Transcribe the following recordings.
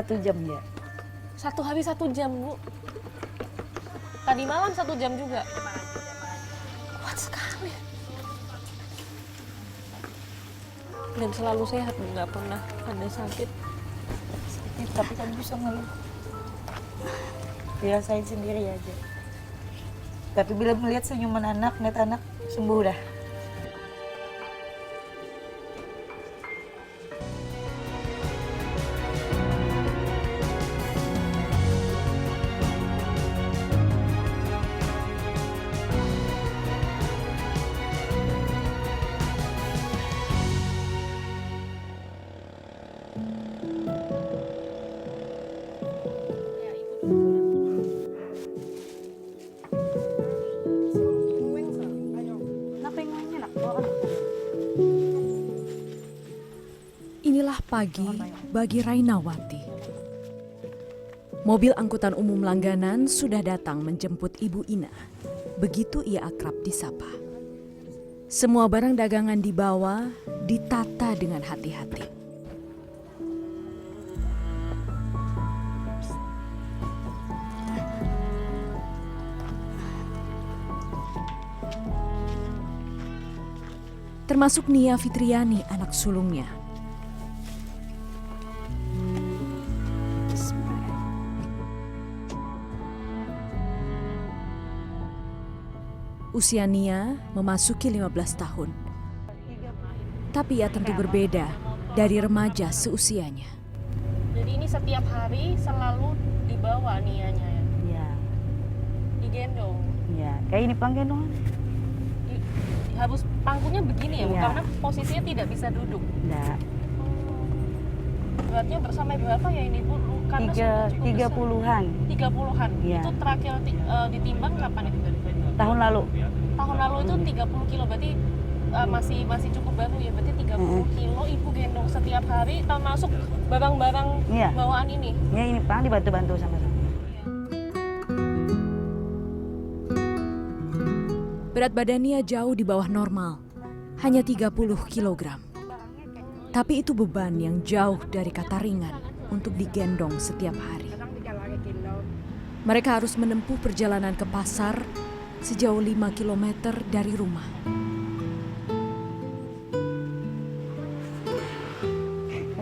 1 jam ya. 1 hari 1 jam, Bu. Tadi malam 1 jam juga. Kuat sekali. Dan selalu sehat, nggak pernah ada sakit. Tapi kan bisa ngeluh. Dirasain sendiri aja. Tapi bila melihat senyuman anak, lihat anak sembuh dah. Inilah pagi bagi Rainawati. Mobil angkutan umum langganan sudah datang menjemput Ibu Ina. Begitu ia akrab disapa. Semua barang dagangan dibawa, ditata dengan hati-hati. Termasuk Nia Fitriani, anak sulungnya. Usia Nia memasuki 15 tahun. Tapi ia tentu berbeda dari remaja seusianya. Jadi ini setiap hari selalu dibawa Nianya ya? Iya. Digendong? Iya, kayak ini panggendongan. Harus pangkunya begini ya, Bu? Iya. Karena posisinya tidak bisa duduk. Enggak. Beratnya bersama berapa ya ini, Bu? Karena sudah cukup 30-an. 30-an? Iya. Itu terakhir ditimbang kapan itu? Tahun lalu. Tahun lalu itu 30 kilo, berarti masih cukup baru ya, berarti 30 kilo Ibu gendong setiap hari, termasuk barang-barang Iya. bawaan ini? Ya ini Pang dibantu-bantu sama-sama. Berat badannya jauh di bawah normal, hanya 30 kilogram. Tapi itu beban yang jauh dari kata ringan untuk digendong setiap hari. Mereka harus menempuh perjalanan ke pasar sejauh 5 kilometer dari rumah.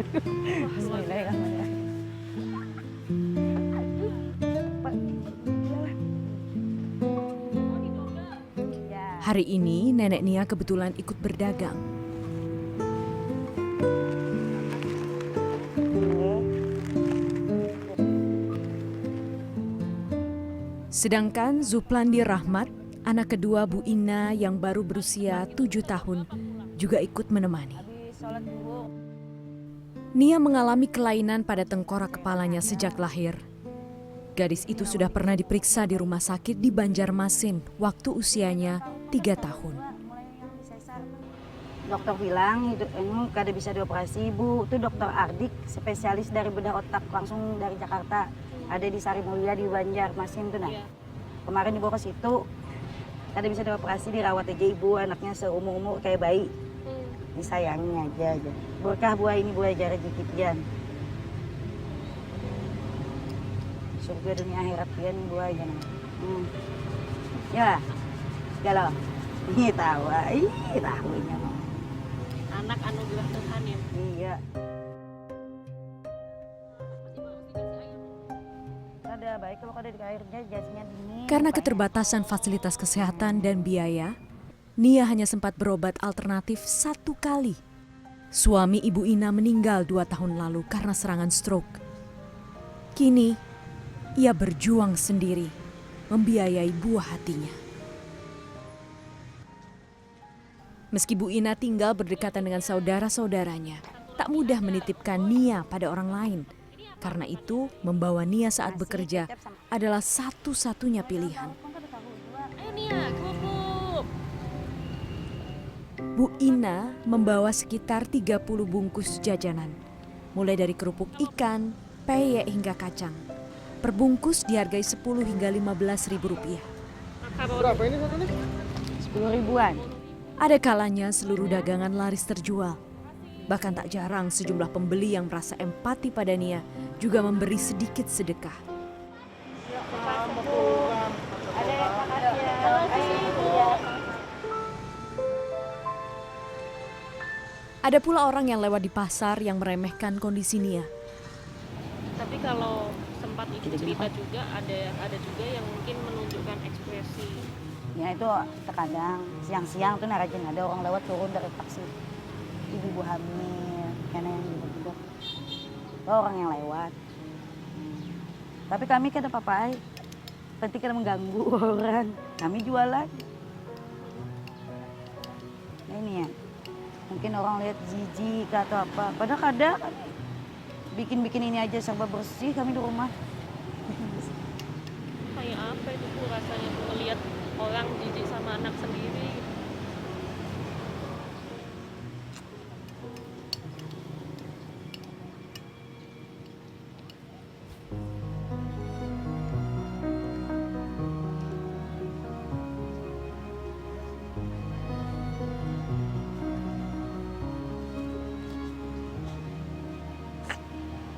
Bismillahirrahmanirrahim. Hari ini nenek Nia kebetulan ikut berdagang. Sedangkan Zuplandi Rahmat, anak kedua Bu Ina yang baru berusia 7 tahun, juga ikut menemani. Nia mengalami kelainan pada tengkorak kepalanya sejak lahir. Gadis itu sudah pernah diperiksa di rumah sakit di Banjarmasin waktu usianya 3 tahun. Dokter bilang ini kada bisa dioperasi Bu. Itu dokter Ardik, spesialis dari bedah otak langsung dari Jakarta. Ada di Sari Mulia di Banjarmasin tuh nah. Kemarin dibawa ke situ, kada bisa dioperasi, dirawat aja ibu, anaknya seumur-umur kayak bayi. Disayangi aja. Berkah buah ini buah jari jikipian. Surga dunia akhirat pian buah aja nah. Ya, galau. Ini tawa, tahunya. Anak anugerah Tuhan ya? Iya. Ada baik kalau kada di airnya jadinya dingin. Karena keterbatasan fasilitas kesehatan dan biaya, Nia hanya sempat berobat alternatif 1 kali. Suami Ibu Ina meninggal 2 tahun lalu karena serangan stroke. Kini, ia berjuang sendiri, membiayai buah hatinya. Meski Bu Ina tinggal berdekatan dengan saudara-saudaranya, tak mudah menitipkan Nia pada orang lain. Karena itu, membawa Nia saat bekerja adalah satu-satunya pilihan. Ayo Nia, kerupuk! Bu Ina membawa sekitar 30 bungkus jajanan. Mulai dari kerupuk ikan, peyek hingga kacang. Per bungkus dihargai 10 hingga 15 ribu rupiah. Berapa ini satunya? 10 ribuan. Ada kalanya seluruh dagangan laris terjual. Bahkan tak jarang sejumlah pembeli yang merasa empati pada Nia juga memberi sedikit sedekah. Ada pula orang yang lewat di pasar yang meremehkan kondisi Nia. Tapi kalau sempat ikut cerita juga ada juga yang mungkin menunjukkan ekspresi. Ya itu terkadang siang-siang tuh rajin ada orang lewat turun dari taksi. Ibu-ibu hamil, karena yang duduk-duduk. Itu orang yang lewat. Tapi kami kan ada apa-apa, penting kita mengganggu orang. Kami jualan. Nah, ini ya, mungkin orang lihat jijik atau apa. Padahal kadang bikin-bikin ini aja serba bersih kami di rumah. Kayak apa itu Bu rasanya tuh ngelihat orang jijik sama anak sendiri?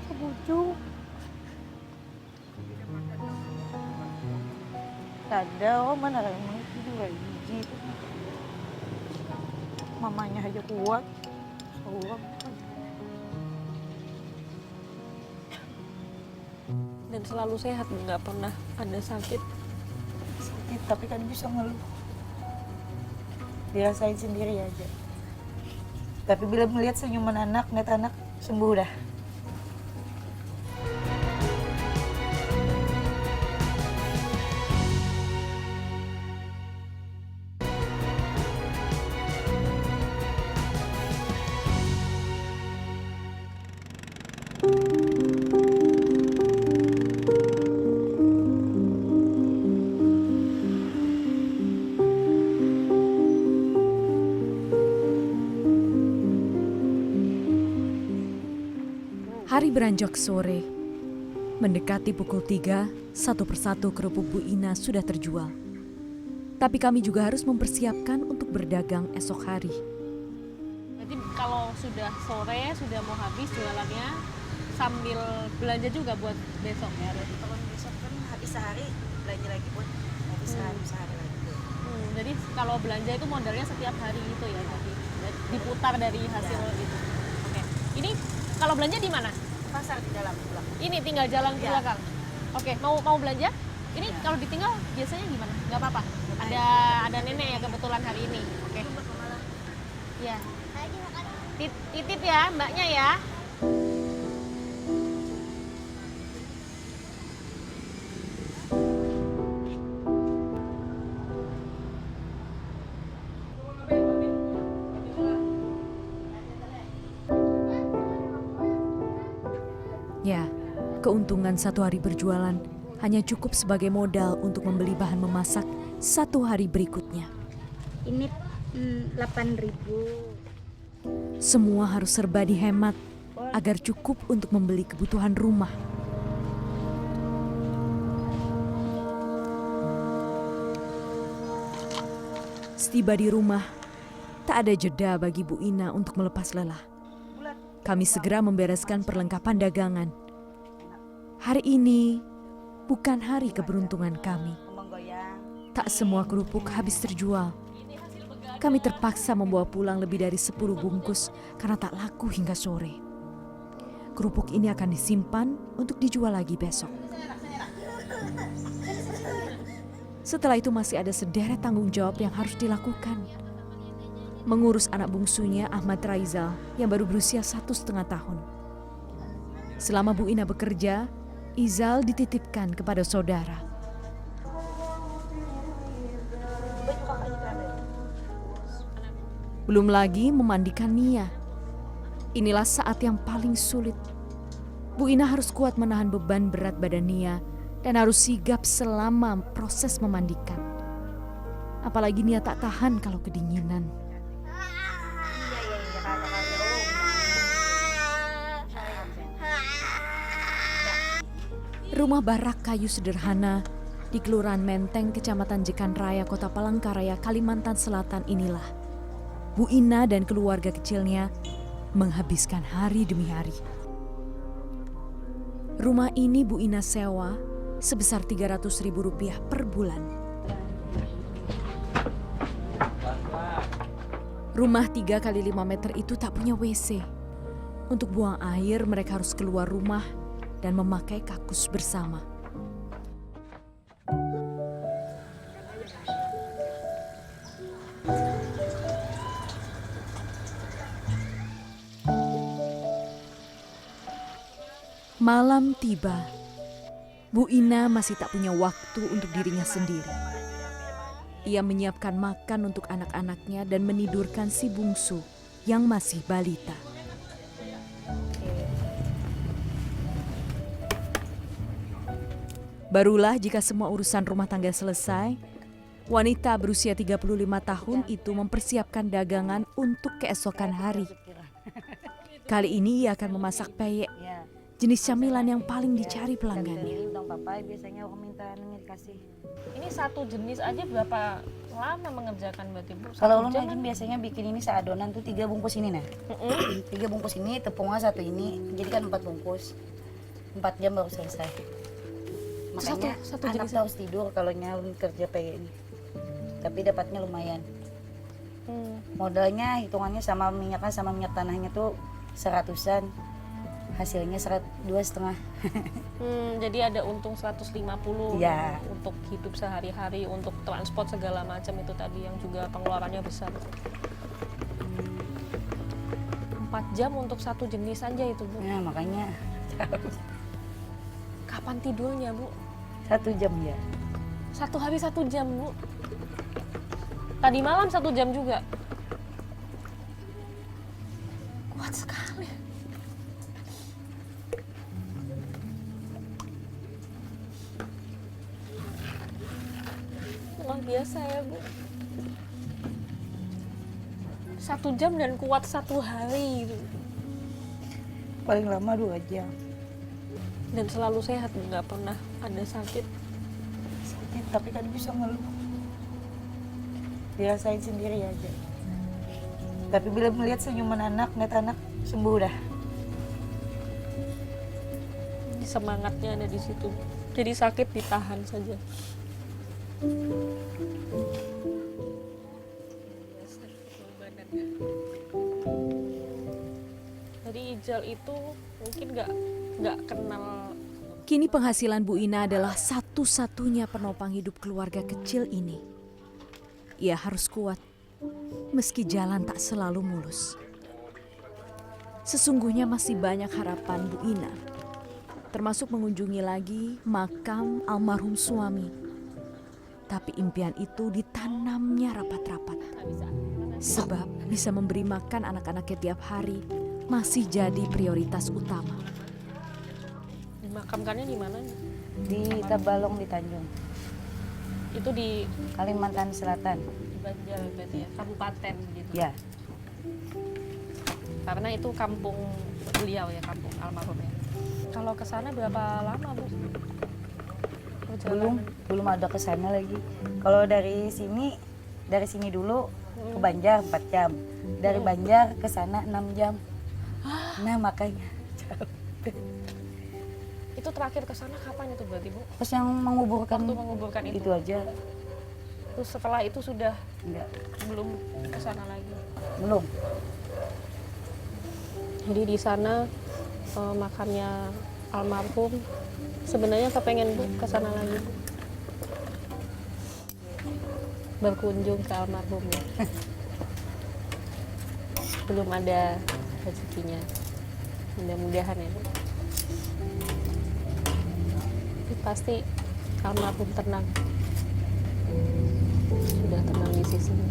Sebujuk. Ada orang mana emang itu juga jijik. Mamanya aja kuat. Seorang. Dan selalu sehat, nggak pernah ada sakit. Sakit tapi kan bisa ngeluh. Dirasain sendiri aja. Tapi bila melihat senyuman anak, ngeliat anak sembuh dah. Hari beranjak sore, mendekati pukul 3, satu persatu kerupuk Bu Ina sudah terjual. Tapi kami juga harus mempersiapkan untuk berdagang esok hari. Jadi kalau sudah sore, sudah mau habis jualannya, sambil belanja juga buat besok ya? Kalau besok kan habis sehari, belanja lagi buat habis sehari lagi. Jadi kalau belanja itu modalnya setiap hari gitu ya? Jadi diputar dari hasil itu. Oke. Ini kalau belanja di mana? Pasar di dalam pulang. Ini tinggal jalan ke belakang. Oke, mau belanja? Ini kalau ditinggal biasanya gimana? Nggak apa-apa. Ada nenek ya kebetulan hari ini. Oke. Iya. Titip ya mbaknya ya. Ya, keuntungan satu hari berjualan hanya cukup sebagai modal untuk membeli bahan memasak satu hari berikutnya. Ini 8.000. Semua harus serba dihemat agar cukup untuk membeli kebutuhan rumah. Setiba di rumah, tak ada jeda bagi Bu Ina untuk melepas lelah. Kami segera membereskan perlengkapan dagangan. Hari ini bukan hari keberuntungan kami. Tak semua kerupuk habis terjual. Kami terpaksa membawa pulang lebih dari 10 bungkus karena tak laku hingga sore. Kerupuk ini akan disimpan untuk dijual lagi besok. Setelah itu masih ada sederet tanggung jawab yang harus dilakukan. Mengurus anak bungsunya Ahmad Raizal yang baru berusia 1,5 tahun. Selama Bu Ina bekerja, Izal dititipkan kepada saudara. Belum lagi memandikan Nia. Inilah saat yang paling sulit. Bu Ina harus kuat menahan beban berat badan Nia dan harus sigap selama proses memandikan. Apalagi Nia tak tahan kalau kedinginan. Rumah barak kayu sederhana di Kelurahan Menteng, Kecamatan Jekan Raya, Kota Palangkaraya, Kalimantan Selatan inilah Bu Ina dan keluarga kecilnya menghabiskan hari demi hari. Rumah ini Bu Ina sewa sebesar Rp300.000 per bulan. Rumah 3 kali 5 meter itu tak punya WC. Untuk buang air mereka harus keluar rumah dan memakai kakus bersama. Malam tiba. Bu Ina masih tak punya waktu untuk dirinya sendiri. Ia menyiapkan makan untuk anak-anaknya dan menidurkan si bungsu yang masih balita. Barulah jika semua urusan rumah tangga selesai, wanita berusia 35 tahun itu mempersiapkan dagangan untuk keesokan hari. Kali ini ia akan memasak peyek, jenis camilan yang paling dicari pelanggannya. Papa biasanya aku minta kasih. Ini satu jenis aja berapa lama mengerjakan berarti Bu? Kalau Satu ulun jam lagi biasanya bikin ini seadonan tuh 3 bungkus ini nah. 3 bungkus ini, tepungnya 1 ini, jadi kan 4 bungkus. 4 jam baru selesai. Makanya Satu anak jenis tuh harus tidur kalau nyalun kerja kayak ini. Tapi dapatnya lumayan. Modalnya hitungannya sama minyaknya sama minyak tanahnya tuh 100-an. Hasilnya 2,5. Jadi ada untung 150 Ya. untuk hidup sehari-hari, untuk transport segala macam itu tadi yang juga pengeluarannya besar. 4 jam untuk satu jenis aja itu Bu. Nah makanya Kapan tidurnya Bu? 1 jam ya. Satu hari 1 jam Bu. Tadi malam 1 jam juga. Kuat sekali. Luar biasa ya Bu. 1 jam dan kuat 1 hari gitu. Paling lama 2 jam. Dan selalu sehat, nggak pernah ada sakit. Sakit tapi kan bisa ngeluh. Dirasain sendiri aja. Tapi bila melihat senyuman anak, ngeliat anak sembuh dah. Semangatnya ada di situ. Jadi sakit ditahan saja. Jadi Ijal itu mungkin nggak kenal. Kini penghasilan Bu Ina adalah satu-satunya penopang hidup keluarga kecil ini. Ia harus kuat, meski jalan tak selalu mulus. Sesungguhnya masih banyak harapan Bu Ina, termasuk mengunjungi lagi makam almarhum suami. Tapi impian itu ditanamnya rapat-rapat. Sebab bisa memberi makan anak-anaknya tiap hari masih jadi prioritas utama. Dimakamkannya di mana? Di Tabalong di Tanjung, Itu di Kalimantan Selatan. Banjar berarti ya, kabupaten gitu. Ya, Karena itu kampung beliau ya, kampung almarhumnya. Kalau ke sana berapa lama Bu? belum ada ke sana lagi. Kalau dari sini dulu ke Banjar 4 jam. Dari Banjar ke sana 6 jam. Nah, makanya Itu terakhir ke sana kapan itu berarti Bu? pas yang menguburkan Waktu menguburkan itu. itu aja. Terus setelah itu sudah Enggak, belum ke sana lagi. belum. Jadi di sana makamnya almarhum. Sebenarnya kepengen Bu ke sana lagi Bu. Berkunjung ke almarhumnya. Belum ada rezekinya. Mudah-mudahan ya Bu. Tapi pasti almarhum tenang. Sudah tenang di sisinya.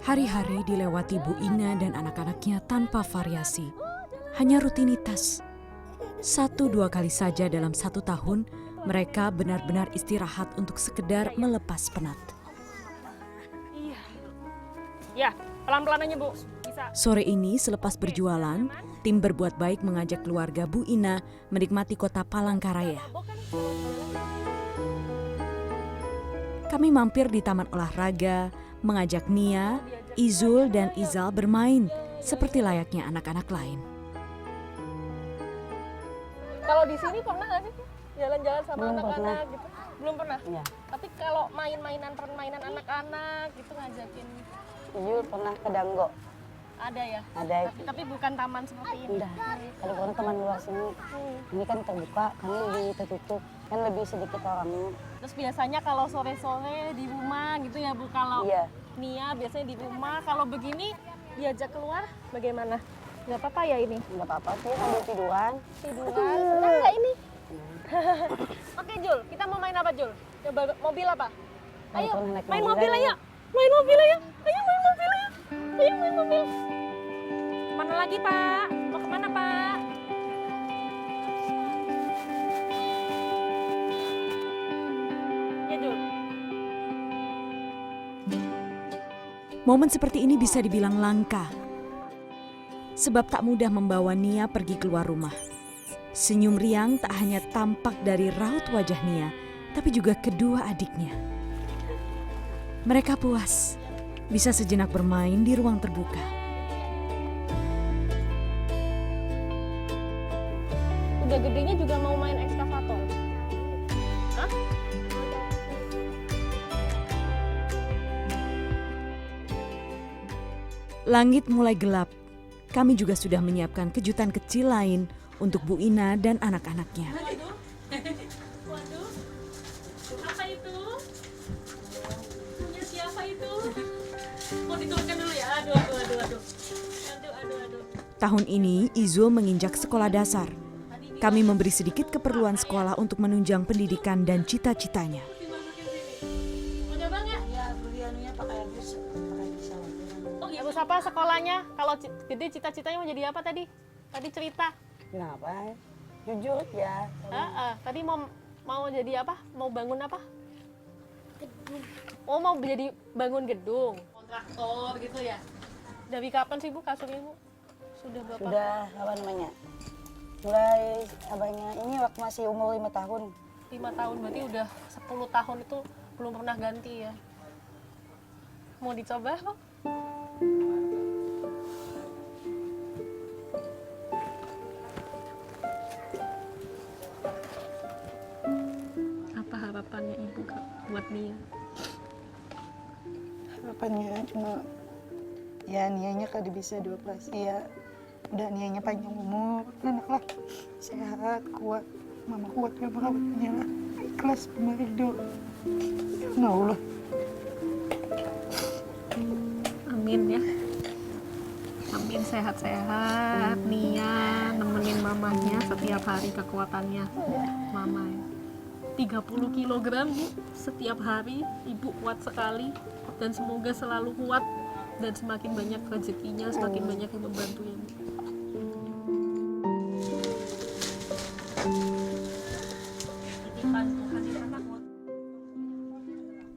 Hari-hari dilewati Bu Ina dan anak-anaknya tanpa variasi. Hanya rutinitas. 1-2 kali saja dalam 1 tahun, mereka benar-benar istirahat untuk sekedar melepas penat. Ya, pelan-pelan aja Bu. Bisa. Sore ini selepas berjualan, tim berbuat baik mengajak keluarga Bu Ina menikmati kota Palangkaraya. Kami mampir di taman olahraga, mengajak Nia, Izul, dan Izal bermain seperti layaknya anak-anak lain. Kalau di sini pernah nggak sih jalan-jalan sama Belum anak-anak pernah. gitu? Belum pernah. Iya. Tapi kalau permainan anak-anak gitu ngajakin Izul pernah ke Danggo. ada ya? Ada Tapi bukan taman seperti ini. udah. Kalau orang teman luar sini, ini kan terbuka, kami lebih tertutup, kan lebih sedikit orangnya. Terus biasanya kalau sore-sore di rumah gitu ya Bu, kalau Iya. Nia biasanya di rumah, kalau begini diajak keluar bagaimana? Nggak apa-apa ya ini? Nggak apa-apa sih sambil tiduran. Tiduran, senang nggak ini? Oke Jul, kita mau main apa Jul? Coba mobil apa? Ayo, pernah naik main mobil mobil aja. ayo. Main mobil ayo. Ayo main mobil ayo. Ayo main mobil. Mana lagi Pak? Mau kemana Pak? Ya Jul. Momen seperti ini bisa dibilang langka. Sebab tak mudah membawa Nia pergi keluar rumah. Senyum riang tak hanya tampak dari raut wajah Nia, tapi juga kedua adiknya. Mereka puas, bisa sejenak bermain di ruang terbuka. Udah gedenya juga mau main ekskavator. Hah? Langit mulai gelap. Kami juga sudah menyiapkan kejutan kecil lain untuk Bu Ina dan anak-anaknya. Waduh, apa itu? Punya siapa itu? Mau diturunkan dulu ya? Aduh. Tahun ini Izul menginjak sekolah dasar. Kami memberi sedikit keperluan sekolah untuk menunjang pendidikan dan cita-citanya. Mau coba nggak? Ya, beli anunya pakai bisa. Oh iya, Bu, siapa sekolahnya? Kalau gede cita-citanya mau jadi apa tadi? Tadi cerita. Kenapa? Jujur ya. Tadi mau jadi apa? Mau bangun apa? Gedung. Oh, mau jadi bangun gedung. Kontraktor gitu ya? Dari kapan sih Bu kasurnya Bu? Sudah berapa? Sudah apa namanya? Mulai abangnya ini waktu masih umur 5 tahun. 5 tahun, berarti udah 10 tahun itu belum pernah ganti ya? Mau dicoba kok? Apa harapannya Ibu Kak, buat Nia? Harapannya cuma ya nianya kada bisa dioperasi ya, udah nianya panjang umur, anaklah sehat kuat, mama kuat gak merawatnya, ikhlas pemarido ya Allah. Amin ya. Amin, sehat-sehat. Nia nemenin mamanya setiap hari kekuatannya. Mama ya. 30 kilogram Bu, setiap hari. Ibu kuat sekali dan semoga selalu kuat dan semakin banyak rezekinya, semakin banyak yang membantu ya.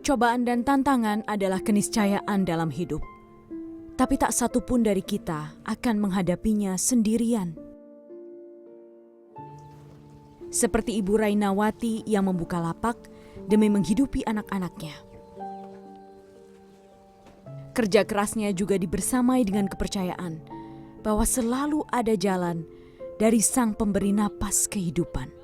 Cobaan dan tantangan adalah keniscayaan dalam hidup. Tapi tak satu pun dari kita akan menghadapinya sendirian. Seperti Ibu Rainawati yang membuka lapak demi menghidupi anak-anaknya. Kerja kerasnya juga dibersamai dengan kepercayaan bahwa selalu ada jalan dari Sang Pemberi Napas kehidupan.